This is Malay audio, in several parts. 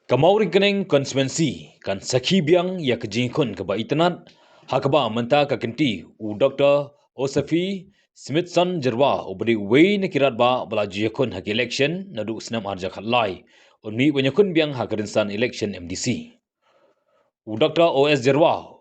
Kamau ringkeneng konsumensi kan sakhi biang ya kejingkun keba itnat hakaba menta ka kenti u Dr. Osafi Smithson Jerwa ubri wei ne kirat ba bala jiyakun hak election nadu senam arja khatlai unmi banyakun biang hak rinsan election MDC u Dr. OS Jerwa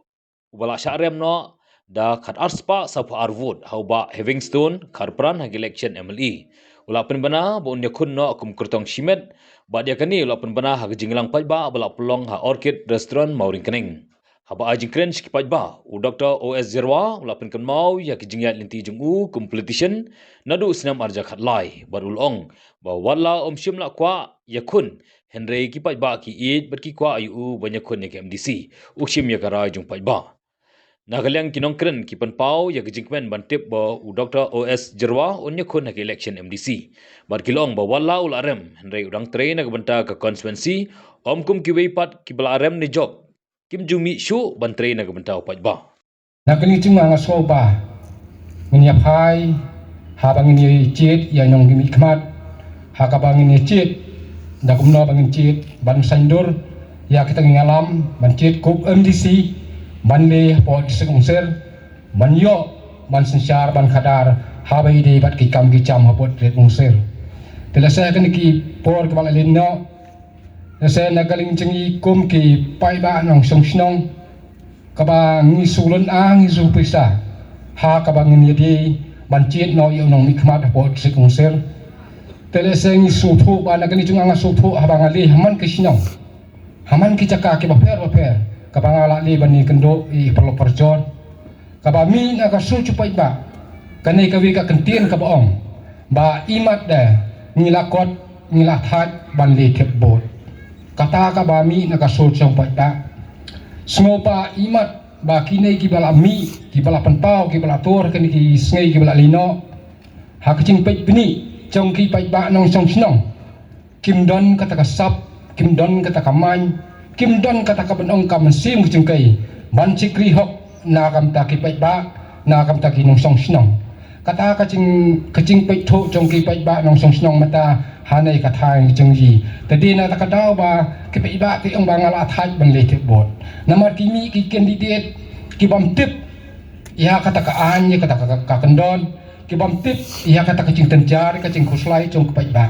ubala syarem no da khat arspa sapa arvot hauba Havingstone karpran hak election MLE ula penbana bo nyakun no akum kurtong shimet ba dia kani ula penbana hak jinglang pajba bala pelong ha Orchid Restaurant Mauring Kening haba ajing kren shik pajba u Dr. OS Zerwa ula penkan mau ya kijingyat linti jungu competition nadu senam arja khatlai barul ong ba wala shimla kwa yakun Henry ki pajba ki id berki kwa ayu banyakun ya MDC ukshim ya kara jung pajba Nagalyang kinongkren ki penpau ya kejingkmen bantip ba u Dr. OS Jerwa unya kun hak election MDC. Bar kilong ba wala ul arem henry udang train nak banta ke konstituensi omkum ki weipat ki bala arem ni job. Kim jumi shu ban train nak banta upat ba. Nakani cuma ngaso ba ngnya phai ha bangini chet ya nyong gimi khmat ha ka bangini chet da kumno bangin chet ban sandur ya kita ngalam ban chet kup MDC ban le po disengser ban yo ban sensyar ban khadar ha bai de bat ki kam ki cham ha pot ret ngser tela sa kan ki por ka bala linno sa nagaling chengi kum ki pai ba nong song snong ka ba ngi sulun a ngi su pisa ha ka ba ngi di ban chet no yo nong mikmat ha pot ret ngser tela sa ngi su thu ba nagaling chung anga su thu ha ba ngali haman ki snong haman ki caka ki ba per kabangala li bani kendo I perlu perjon kabami na ka su chupai ba kanai kawi ka kentien ka baong ba imat da ngilakot ngilathat ban li thep bot kata ka bami na ka su chupai ba smopa imat ba kinai ki bala mi ki bala panpau ki bala tor kan ki sngai ki bala lino ha kaching pei bini chong ki pai ba nong song snong kim don kata ka sap kim don kata ka man kim don kata ka benong ka mensim kecengkai ban cikri hok na kam ta ki pai ba na kam ta ki nong song snong kata ka kecing pai tho chong ki pai ba nong song snong mata hanai ka thai chengji tadi na ta ka dau ba ki pai ba ki ong ba ngala thai ban le ke bot namar ki mi ki candidate ki bam tip ya kata ka an ya kata ka kendon ki bam tip ya kata ka cing tenjar ka cing khuslai chong ki pai ba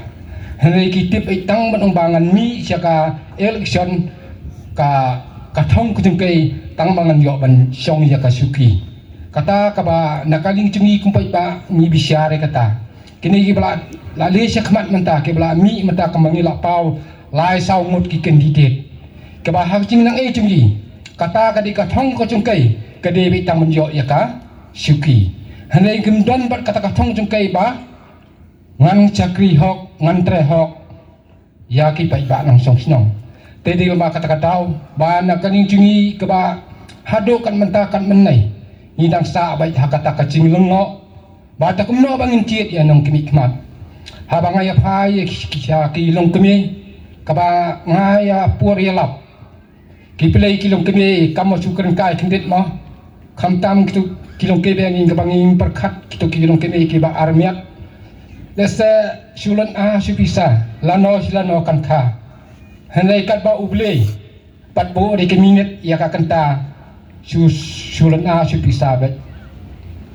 hanai ki tip ai tang ban ong bangan mi sia ka election ka thong ku jengkai tang mangan yo ban song ya ka suki kata ka ba nakaling cungi kumpai ba ni bisyare kata kini ki bala la le khmat menta ke bala mi menta ka mangila pau lai sau ngut ki candidate ke ba hak jing nang cungi kata ka di ka thong ko jengkai ka de bi tang man yo ya ka suki hanai kim don bat kata ka thong jengkai ba ngan chakri hok ngan tre hok ya ki pai ba nang song snong tadi lama kata-kata ba na kaning cungi ke ba hado kan mentakan menai ngidang sa bai hakata ka cing lengo ba ta kumno bangin ciet ya nong kinikmat ha ba ngaya phai kisha ki long kemi ka ba ngaya pur ya lap ki play ki long kemi kam su kren kai kindet mo kham tam kitu ki long ke bangin ka bangin perkhat kitu ki long kemi ki ba armiat lesa sulan a supisa lano silano kan kha henai kat ba uble pat bo de minit ya ka kanta sulan a su pisa bet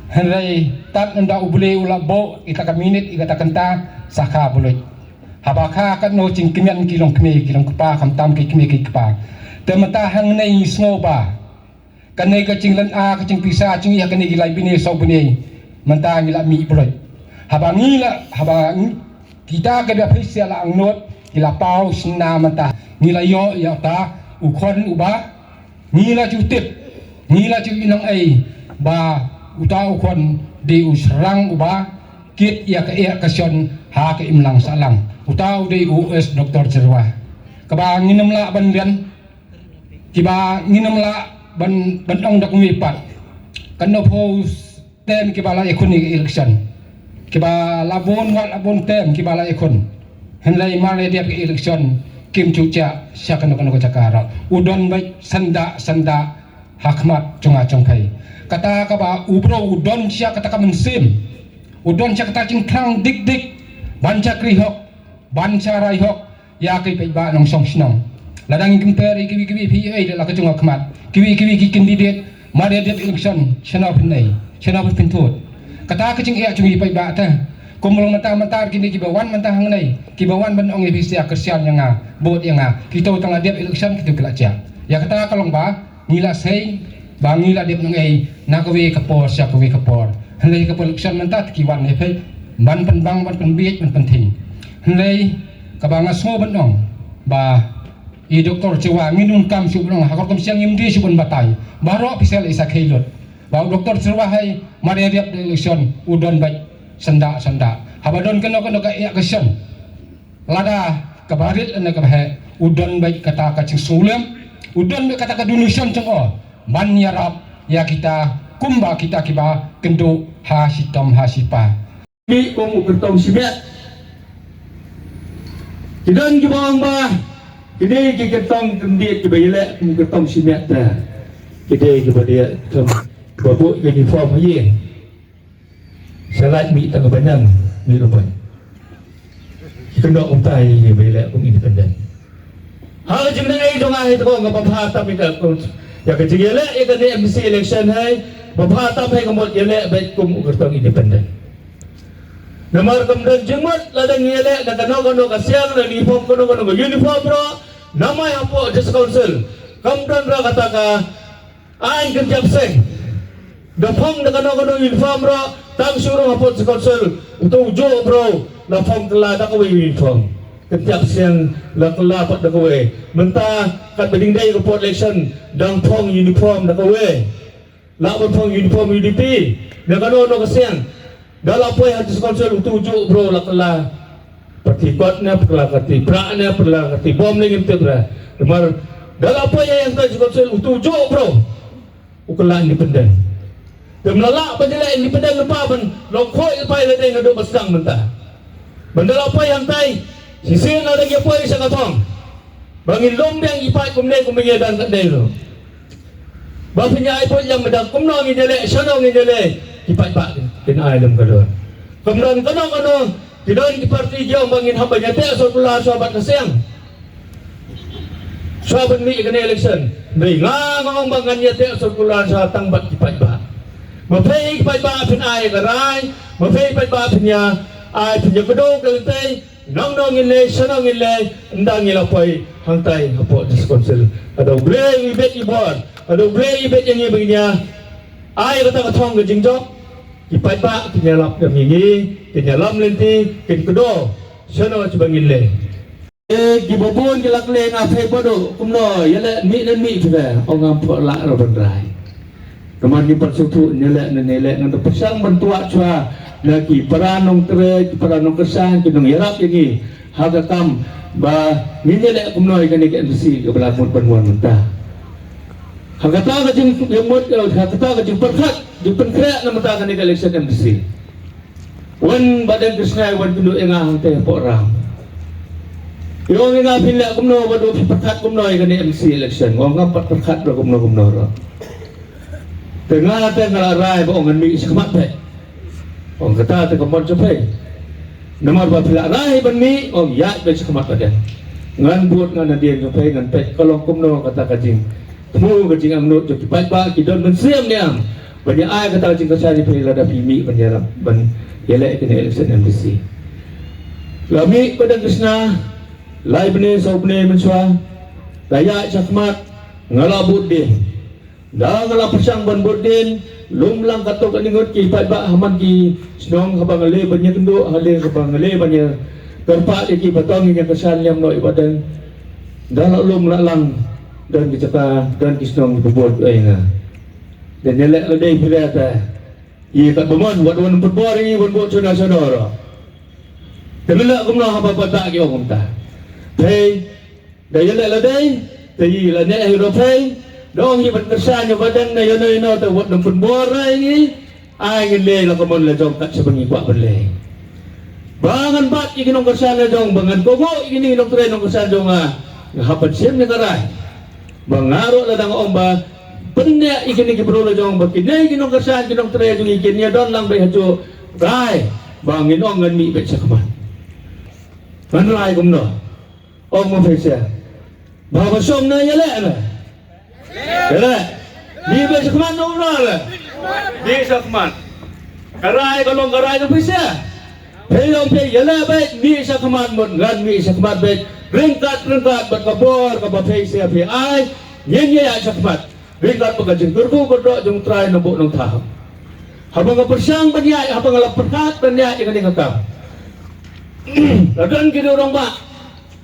henai tat nda uble ula bo ita ka minit ita kanta saka bulut habaka kat no cing kimian kilong kpa kam tam ki kimi ki kpa temata hang nei snoba kanai ka cing lan a ka cing pisa cing ya kanai gilai bini so bini menta ngila mi bulut haba kita ka da pisia la angnot ila pau sina mata ngila yo ya ta ukon uba ngila jutip ngila ju inang ai ba uta ukon di usrang uba kit ya ka ya kasion ha ka imlang salang uta di US Dr. Jerwa kaba nginam la ban lian kiba nginam la ban ong dak mipat kano pos tem kibala ekoni election kiba labon wa labon tem kibala ekon henlai mare dia ke election kim chucha syakano kano cakara udon bai sanda hakmat chunga chongkai kata ka ba ubro udon sia kata ka mensim udon sia kata cingkang dik banca krihok banca raihok ya kai pai ba nong song snong ladang kemperi kiwi PA adalah kecung khmat kiwi candidate Mariadet election channel pinai channel pintut kata kecing ia cungi pai ba ta kumulong mentah kini kibawan mentah hang nai kibawan ben ong ebisi akersian yang bot yang kita utang adiap election kita kelacia ya kata kalong ba ngila sei ba ngila diap ngai nakawi kapor sia kawi kapor henlei kapor election mentah kiwan ne pai ban penbang ban penbiet ban penting henlei kabanga smo ben ong ba I doktor cewa nginun kam subnong hakor kam siang imdi subun batai baro pisel isa khailot ba doktor cewa hai mari diap election udon baik senda habadon kena ka ya kesan lada kabarit ane kabahe udon baik kata kacing sulem udon baik kata ka dunusan cengo ban yarap ya kita kumba kita kiba kendo hasitom hasipa bi kong uketong simet kidon kibang ba kini kiketong kendiat kibayelek uketong simet ta kide kibadia kem babuk uniform ye salat mi tak kebanang mi rupan kena untai kibayelek pun independen hal jemna ai dong ai to ngapa phata mi ka ya ke jele e ka MC election hai baphata hai kamot yele baik kum uketong independen namar kemudian jenggot ladang yele dan kano kasiang dan uniform kano uniform bro namai apa just council kemudian bro kata ain kerja seng dapong dan kano uniform bro tang suruh apa just council untuk jo bro dapong telah dak uniform kerja siang la kala pat dak mentah kat beding day report election dang pong uniform dak la pong uniform UDP dan kano kasiang dalam apa yang hadis konsul tujuh bro lakala pertikotnya perlakati praknya perlakati bom lagi betul demar dalam apa yang hadis konsul tujuh bro ukala independen demlala penjela independen lepa ben lokoi pai ledai ngadu basang mentah bendala apa yang tai sisi ada yang apa isa katong bangin lom yang ipai kumne kumenya dan kadai lo bapnya ipon yang medang kumno ngijele sono ngijele ipai pak kena alam kadon kemudian kano kidon di parti jauh bangin hamba nyata setelah sahabat kesiang sahabat mi kena election dari ngong bangan nyata setelah sahabat tangbat ipai pak mafei ipai pak pin ai garai mafei ipai pak pinya ai pinya kedong kelenteng nong ngile sono ngile ndang ngilapoi hantai hapo diskonsil ada ble ibet ibon ada ble ibet yang begini ai kata katong ke jingjok ipai pak kinyalap kami kinyalam lenti kin kedo sono cebangin le gibobon kilak le ngafe bodo kumno yale mi dan mi juga ongam pola ro bandrai teman di persutu nyelek nenelek ngan pesang bentua cua lagi peranong tere peranong kesan kinong yarap ini hagakam ba nyelek kumno ikan ikan besi ke belakang penuan mentah hagata kajing yemut hagata kajing perkat jumpen krak nama tak akan election MC wan badan Krishna wan pindu engah teh porang yo engah pinla kumno badu perkat kumno ikan MC election wong ngapat perkat ro kumno ro tengah rai ba ongan mi sekemat pe ong kata te komon cepe nomor ba pila rai ban mi ong ya be sekemat badan ngan buat ngan dia cepe ngan pe kalau kumno kata kajing temu kajing amnut jo kipai ba kidon mensiam niam banyak ai kata cing kesani pe lada pimi penjara ban yele kena election MDC lami pada Krishna lai bene sobne menswa daya cakmat ngalabut din dah ngala pesang ban bodin lumlang katok ningot ki pai ba haman ki snong habang le banya kendo hale habang le banya terpak ki batong yang kesan yang noi badan dah lum lalang dan dicata dan kisnong bobot ai dan nyelek ledai pirata i kat bomon buat wan perbori wan buat sonora kelak kumno apa pata ki om ta hey dai nyelek ledai tai la ne europai dong hi ban kesan badan na yono ino ta buat nam perbori ni ai ngele la komon la jong kat sebengi buat bele bangan bat i kinong kesan la jong bangan gogo i kini kinong tre nong kesan jong hapat sim ni karai bangaro la dang omba penya ikan ni kibrolo jong bakine kinong kesan kinong tre jong ikan ni don lang be hajo rai bangin ong ngan mi be sakman man rai kumno ong mo fesa Bahawa som na yala na. Yala. Di ba sa kaman nung nala? Di sa kaman. Karay kalong karay na pisa. Payong pay yala ba? Di sa kaman mo. Gan di sa kaman ba? Ringkat bat kabor kabapay siya pi ay. Yan sa kaman. Ringkat pagkajin. Kurko kodok yung try na buo ng tao. Habang kapasyang banyay, habang alaperkat banyay, ikan ikan tao. Ladan kinurong ba?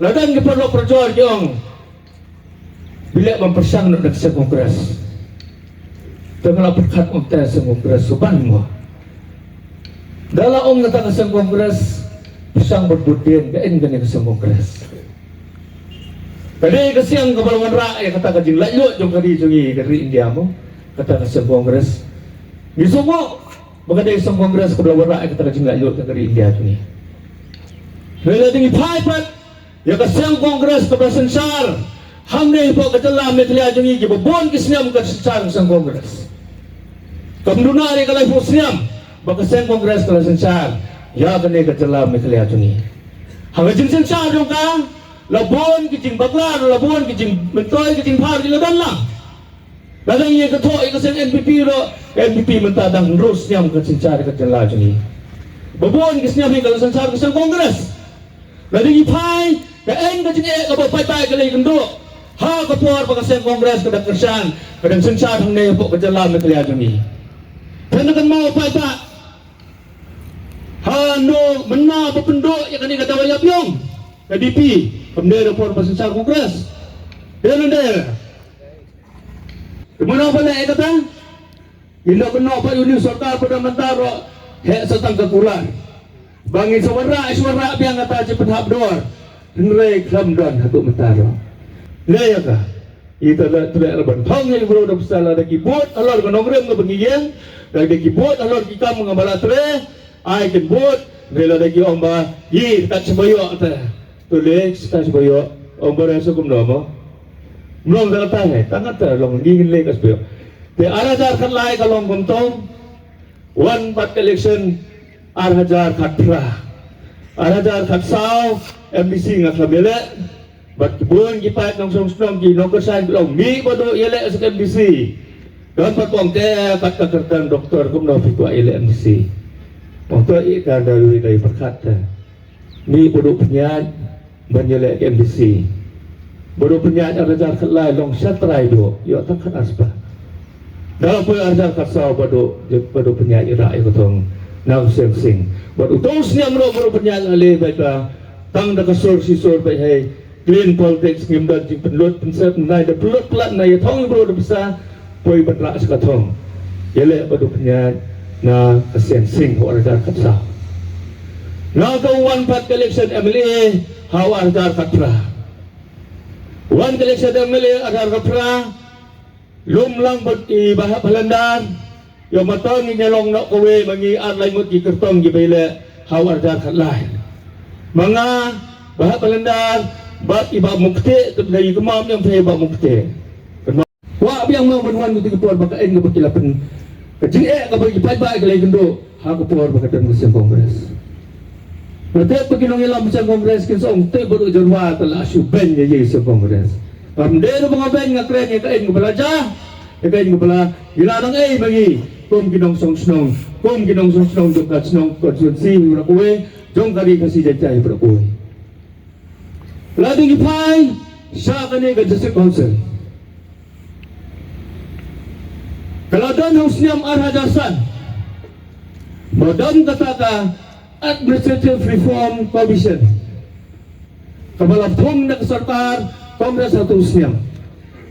Ladan kiparlo perjual yung bila mempersang nak sa kongres. Tengah perkat untuk sa kongres suban mo. Dalam nataka sa kongres persang berbudin kain gani sa kongres. Kadi kasi ang kabalungan rakyat kata kajing layo jong kadi jungi kadi India mo kata sa kongres. Gusto mo maganda isang kongres kabalungan rakyat kata kajing layo kadi India jungi. Bila tinggi paipat ya kasi ang kongres kabalungan Hamne po katalam metlia jungi gibon kisniam kasar sang kongres. Kamduna ari kalay po sniam bakasen kongres kala sensar ya kane katalam metlia jungi. Hangajin sensar jong ka labon kijing baklar labon kijing mentoy kijing par di ladan lang. Ladang ye kato ikasen NPP ro NPP mentadang rus niam kasensar katalam jungi. Babon kisniam kala sensar sang kongres. Ladang ipai kaen kajing kabapay-pay kalay kendo. Ha kapor pagkasang kongres kada kersan kadang sensar hang ne po kajalam na kaliya jami. Tenagan mau pa ha no menna bependo ya kani kata wayap yung KDP pemdera por pasensar kongres. Denon der. Kemana pala kata? Ila kena pa yun sarkar pada mentaro he satang kakulan. Bangin suara biang kata cepet habdor. Nrei klamdan hatu mentaro. Laya ka ita la tule ban thong ni bro dap sala da kibot alor ko nongrem ko bangiyeng da kibot alor kita mga balatre ay kibot rela da ki omba yi ta chboyo ta tule sta chboyo omba reso kum nomo mlong da ta hai tangat ta long ngin le kas pyo te arajar khan lai ka long kum tong one bat collection arajar khatra arajar khatsao MBC ngaklamele bat kibun gipat ng song gi no kersan long mi bodo yele sa MBC don pat kong te pat kakertan doktor kum no pitwa yele MBC untuk ikan dari perkata mi bodo penyat menyele MBC bodo penyat arajar kelai long satrai do yo takkan aspa dalam pun arajar kasau bodo penyat ira ikutong nang sing bodo tos niam ro bodo penyat ale baita tang da kasor sisor bai hai clean politics ngimdan jing penlut pensep nai da pelut plat nai thong bro da bisa poi batla sakathong yele badu pnya na asian sing ho arjar kapsa now the one part collection MLA how arjar kapra one collection MLA arjar kapra lum lang bot I bahap halandan yo matong nyalong na kowe mangi arlay mo ki kertong gi bele how arjar katlay mga bahap halandan bat iba mukti dari kemam yang saya iba mukti. Wa biang mau menuan itu kepor bakain ke berkilapan. Kecing ka bagi pai-pai kalai gendo ha kepor bakatan musim kongres. Nanti paginong ilang musim kongres kin song te baru jorwa tala suben ye musim kongres. Kamdero mga ben nga kren ye kain belajar. Ye kain bela gilarang bagi kum ginong song snong. Kum ginong song snong jokat snong konstitusi ura kowe jong kari kasi jajai ura kowe. Lading ipay siya kani ka District Council. Kaladan husniam arhajasan madam kata ka Administrative Reform Commission kabalapong na sarkar Kongres satu husniam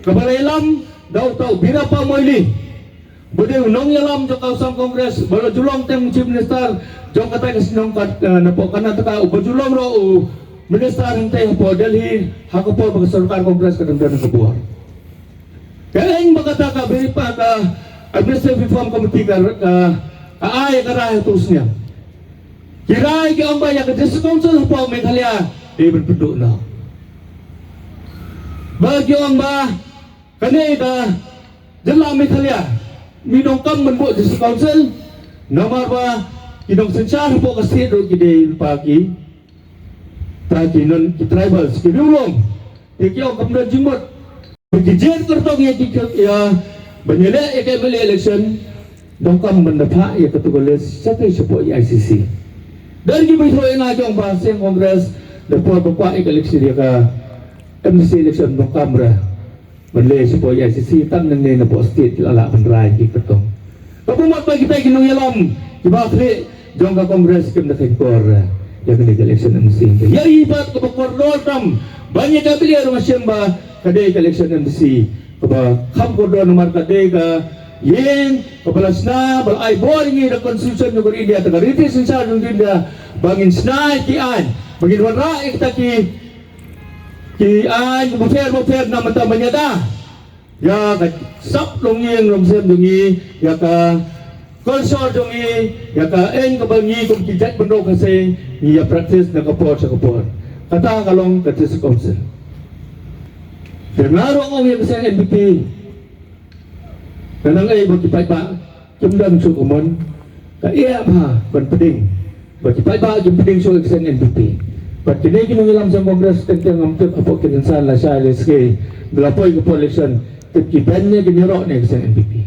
kabalailam daw tau bira pa moili bude unong yalam jo kausang Kongres bala julong teng Chief Minister jong kata kasinong napo kana taka ubajulong ro Minister hintay po Delhi hako po magsurkar Kongres kadang-kadang sa buwan. Kaya yung magkata ka beripa ka Administrative Reform Committee ka ay karahe tus niya. Kiray ki ang bayan ka District Council po may kalya di benpeduk na. Bagyo ang ba kanay ka jala may kalya minong kam menbo District Council namar ba kinong sensar po kasi do gide pagi Tadi non tribals kidulong Tikiyo kemudian jimut. Berjijian kertong ya menyelek ya election. Dongkang mendapat ya ketulis satu support ICC. Dari gitu yang ngajong bahas yang kongres dapat bapak election dia ke MC election dongkang berah. Menleh support ICC tan nang ne po state ala penrai di ketong. Kapumat pa kita kinong yalam. Iba kli jong ka kongres kem na kor ya kene election MC. Ya ibat ko kor tam banyak kapili rumah syamba kade election MC. Kaba kham ko do nomor kade ka yen kabalas na bal ay boring ni constitution ng India taga ritis sa ng India bangin snai kian bangin wara kita ki an mo fair na mata manyada ya ka sap longing romsem dungi ya ka konsor dungi ya ka en ka bangi kum kijat bendo kasi ya practice na kapor sa kapor kata kalong katis council Bernaro ang yung kasi MVP Kanang ay magkipay pa, jumdang sukumon, kaya pa, penting, magkipay pa, jumdang sukumon NDP. But today kinulang sa Congress, tentang amtip apo kinansan la siya, leske, dalapoy ko po election, tipkipan niya giniro niya sa NDP.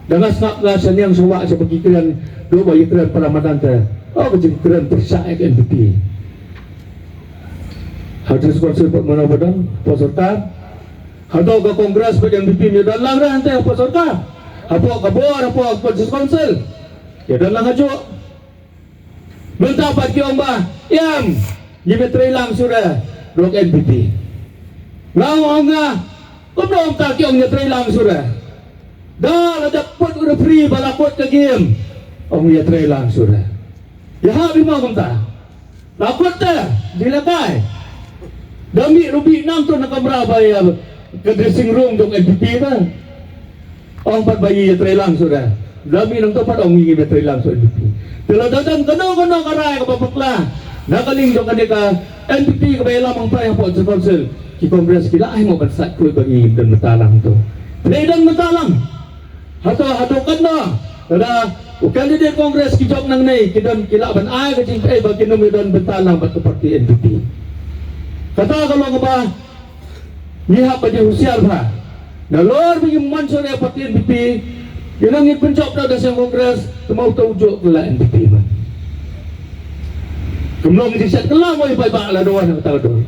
Dangas na siya niyang suwa sa pagkikiran, doon ba ikiran para matanta, kajingkiran persa ay NDP. Hadis konsul po mana badan, posorta, atau ke kongres bagian MVP ni dan lang ran teh apa sorka apa kabor apa konsul ya dan lang ajo minta pagi omba yam jimetri lang sudah dok MVP lawan nga kumdom ta kiong nyetri lang sudah dah ada pot udah free balapot ke game ong nyetri lang sudah ya habi mau kumta lapot teh dilakai dami rubi nang tu nakabraba ya ke dressing room dong MVP ba? Ang pagbayi trailang sudah. Dami nang topat ang ngi trailang so MVP. Tela dadang kano karay ka papakla. Nakaling dong kanika MVP ka bayala mang pa yang po sa council. Ki kongres kila ay mo bansa ko bagi dan matalang to. Predan matalang. Hato kan na. Kada candidate kongres ki jok nang nei kidan kila ban ay ka jing ay bagi no dan bentalang bat parti MVP. Kata kalau ba Niha pa di husiar ba? Nalor biging mansor ya pati NDP. Yung ngit pencop na sa kongres, tumaw tawjo kala NDP ba? Kumlong di set kala mo iba-iba ala doon ang tao doon.